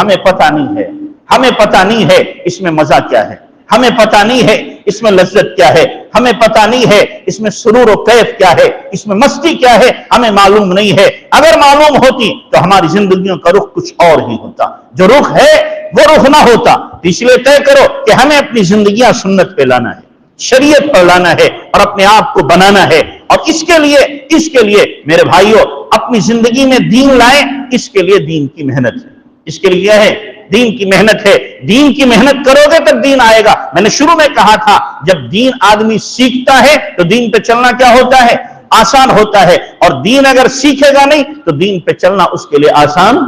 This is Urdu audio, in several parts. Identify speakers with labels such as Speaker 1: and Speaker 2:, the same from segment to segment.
Speaker 1: ہمیں پتہ نہیں ہے، ہمیں پتہ نہیں ہے اس میں مزہ کیا ہے، ہمیں پتہ نہیں ہے اس میں لذت کیا ہے، ہمیں پتہ نہیں ہے اس میں سرور و کیف کیا ہے، اس میں مستی کیا ہے، ہمیں معلوم نہیں ہے۔ اگر معلوم ہوتی تو ہماری زندگیوں کا رخ کچھ اور ہی ہوتا، جو رخ ہے وہ رخ نہ ہوتا۔ اس لیے طے کرو کہ ہمیں اپنی زندگیاں سنت پہ لانا ہے، شریعت پر لانا ہے اور اپنے آپ کو بنانا ہے۔ اور اس کے لیے میرے بھائیوں اپنی زندگی میں دین لائیں، اس کے لیے دین کی محنت ہے، اس کے لیے ہے دین کی محنت ہے۔ دین کی محنت کرو گے تب دین آئے گا۔ میں نے شروع میں کہا تھا جب دین آدمی سیکھتا ہے تو دین پہ چلنا کیا ہوتا ہے؟ آسان ہوتا ہے، اور دین اگر سیکھے گا نہیں تو دین پہ چلنا اس کے لیے آسان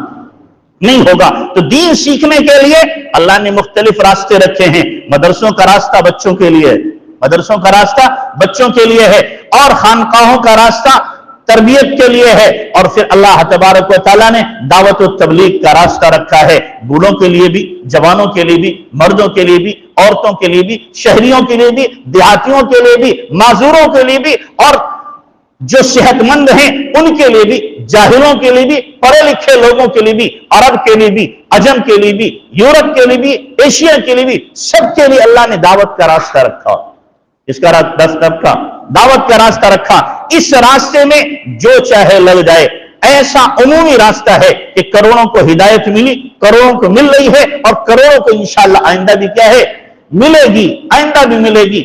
Speaker 1: نہیں ہوگا۔ تو دین سیکھنے کے لیے اللہ نے مختلف راستے رکھے ہیں۔ مدرسوں کا راستہ بچوں کے لیے، مدرسوں کا راستہ بچوں کے لیے ہے، اور خانقاہوں کا راستہ تربیت کے لیے ہے، اور پھر اللہ تبارک و تعالیٰ نے دعوت و تبلیغ کا راستہ رکھا ہے، بوڑھوں کے لیے بھی، جوانوں کے لیے بھی، مردوں کے لیے بھی، عورتوں کے لیے بھی، شہریوں کے لیے بھی، دیہاتیوں کے لیے بھی، معذوروں کے لیے بھی، اور جو صحت مند ہیں ان کے لیے بھی، جاہلوں کے لیے بھی، پڑھے لکھے لوگوں کے لیے بھی، عرب کے لیے بھی، عجم کے لیے بھی، یورپ کے لیے بھی، ایشیا کے لیے بھی، سب کے لیے اللہ نے دعوت کا راستہ رکھا۔ اس کا راستہ رکھا، دعوت کا راستہ رکھا۔ اس راستے میں جو چاہے لگ جائے، ایسا عمومی راستہ ہے کہ کروڑوں کو ہدایت ملی، کروڑوں کو مل رہی ہے، اور کروڑوں کو انشاءاللہ آئندہ بھی کیا ہے؟ ملے گی، آئندہ بھی ملے گی۔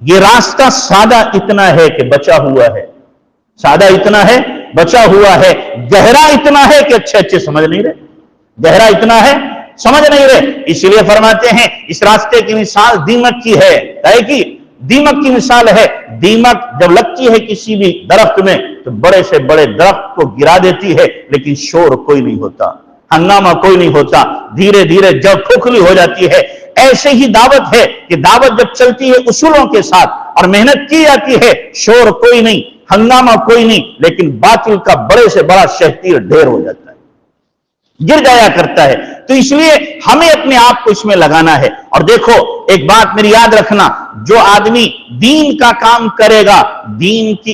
Speaker 1: یہ راستہ سادہ اتنا ہے کہ بچا ہوا ہے، سادہ اتنا ہے بچا ہوا ہے، گہرا اتنا ہے کہ اچھے سمجھ نہیں رہے، گہرا اتنا ہے سمجھ نہیں رہے۔ اس لیے فرماتے ہیں اس راستے کی مثال دیمک کی ہے، کہ دیمک کی مثال ہے۔ دیمک جب لگتی ہے کسی بھی درخت میں تو بڑے سے بڑے درخت کو گرا دیتی ہے، لیکن شور کوئی نہیں ہوتا، ہنگامہ کوئی نہیں ہوتا، دھیرے دھیرے جب کھوکھلی ہو جاتی ہے۔ ایسے ہی دعوت ہے کہ دعوت جب چلتی ہے اصولوں کے ساتھ اور محنت کی جاتی ہے، شور کوئی نہیں، ہنگامہ کوئی نہیں، لیکن باطل کا بڑے سے بڑا شہتیر ڈھیر ہو جاتا ہے، گر جایا کرتا ہے۔ تو اس لیے ہمیں اپنے آپ کو اس میں لگانا ہے۔ اور دیکھو ایک بات میری یاد رکھنا، جو آدمی دین کا کام کرے گا، دین کی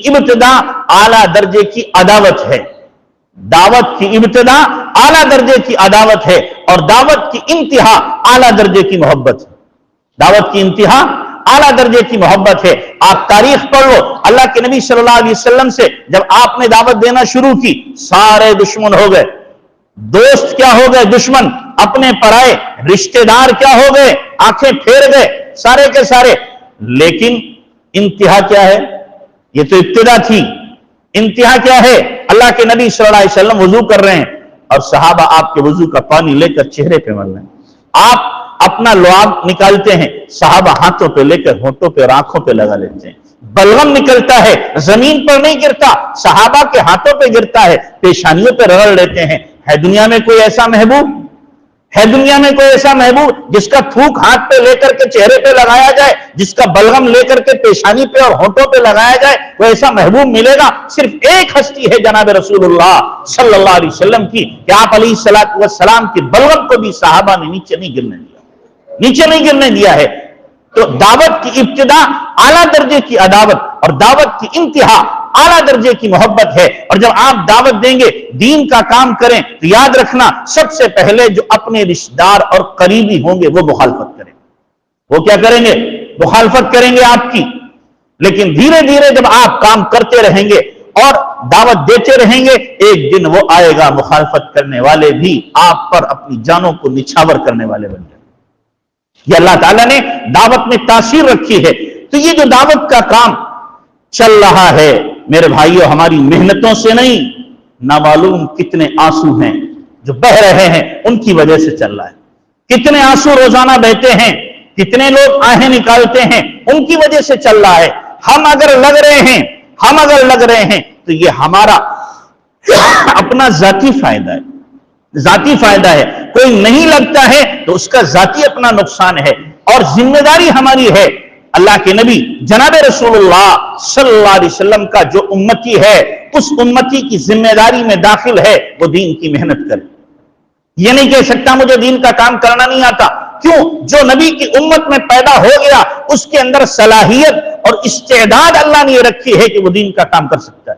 Speaker 1: ابتدا اعلیٰ درجے کی عداوت ہے، دعوت کی ابتدا اعلیٰ درجے کی عداوت ہے، اور دعوت کی انتہا اعلیٰ درجے کی محبت ہے۔ دعوت کی انتہا اعلیٰ درجے کی محبت ہے۔ آپ تاریخ پڑھ لو، اللہ کے نبی صلی اللہ علیہ وسلم سے جب آپ نے دعوت دینا شروع کی، سارے دشمن ہو گئے، دوست کیا ہو گئے؟ دشمن، اپنے پرائے رشتہ دار کیا ہو گئے؟ آنکھیں پھیر گئے سارے کے سارے۔ لیکن انتہا کیا ہے؟ یہ تو ابتدا تھی، انتہا کیا ہے؟ اللہ کے نبی صلی اللہ علیہ وسلم وضو کر رہے ہیں اور صحابہ آپ کے وضو کا پانی لے کر چہرے پہ مل رہے ہیں۔ آپ اپنا لعاب نکالتے ہیں، صحابہ ہاتھوں پہ لے کر ہونٹوں پہ اور آنکھوں پہ لگا لیتے ہیں۔ بلغم نکلتا ہے، زمین پر نہیں گرتا، صحابہ کے ہاتھوں پہ گرتا ہے، پیشانیوں پہ رگڑ لیتے ہیں۔ ہے دنیا میں کوئی ایسا محبوب؟ ہے دنیا میں کوئی ایسا محبوب جس کا تھوک ہاتھ پہ لے کر کے چہرے پہ لگایا جائے، جس کا بلغم لے کر کے پیشانی پہ اور ہونٹوں پہ لگایا جائے؟ کوئی ایسا محبوب ملے گا؟ صرف ایک ہستی ہے جناب رسول اللہ صلی اللہ علیہ وسلم کی، کہ آپ علیہ السلام کے بلغم کو بھی صحابہ نے نیچے نہیں گرنے دیا، نیچے نہیں گرنے دیا ہے۔ تو دعوت کی ابتدا اعلیٰ درجے کی عداوت اور دعوت کی انتہا اعلیٰ درجے کی محبت ہے۔ اور جب آپ دعوت دیں گے، دین کا کام کریں، تو یاد رکھنا سب سے پہلے جو اپنے رشتہ دار اور قریبی ہوں گے وہ مخالفت کریں گے۔ وہ کیا کریں گے؟ مخالفت کریں گے آپ کی۔ لیکن دھیرے دھیرے جب آپ کام کرتے رہیں گے اور دعوت دیتے رہیں گے، ایک دن وہ آئے گا مخالفت کرنے والے بھی آپ پر اپنی جانوں کو نچھاور کرنے والے بن جائیں۔ یہ اللہ تعالیٰ نے دعوت میں تاثیر رکھی ہے۔ تو یہ جو دعوت کا کام چل رہا ہے میرے بھائیوں، ہماری محنتوں سے نہیں، نہ معلوم کتنے آنسو ہیں جو بہ رہے ہیں ان کی وجہ سے چل رہا ہے، کتنے آنسو روزانہ بہتے ہیں، کتنے لوگ آہیں نکالتے ہیں، ان کی وجہ سے چل رہا ہے۔ ہم اگر لگ رہے ہیں تو یہ ہمارا اپنا ذاتی فائدہ ہے، ذاتی فائدہ ہے۔ کوئی نہیں لگتا ہے تو اس کا ذاتی اپنا نقصان ہے، اور ذمہ داری ہماری ہے۔ اللہ کے نبی جناب رسول اللہ صلی اللہ علیہ وسلم کا جو امتی ہے، اس امتی کی ذمہ داری میں داخل ہے وہ دین کی محنت کرے۔ یہ نہیں کہہ سکتا مجھے دین کا کام کرنا نہیں آتا، کیوں؟ جو نبی کی امت میں پیدا ہو گیا اس کے اندر صلاحیت اور استعداد اللہ نے یہ رکھی ہے کہ وہ دین کا کام کر سکتا ہے۔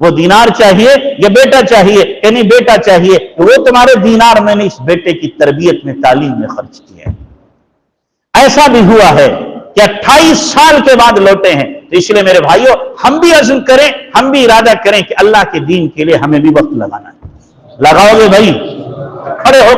Speaker 1: وہ دینار چاہیے یا بیٹا چاہیے، کہ نہیں بیٹا چاہیے، وہ تمہارے دینار میں نے اس بیٹے کی تربیت میں، تعلیم میں خرچ کیا ہے۔ ایسا بھی ہوا ہے کہ 28 سال کے بعد لوٹے ہیں۔ تو اس لیے میرے بھائیوں، ہم بھی عزم کریں، ہم بھی ارادہ کریں کہ اللہ کے دین کے لیے ہمیں بھی وقت لگانا ہے۔ لگاؤ گے بھائی؟ کھڑے ہو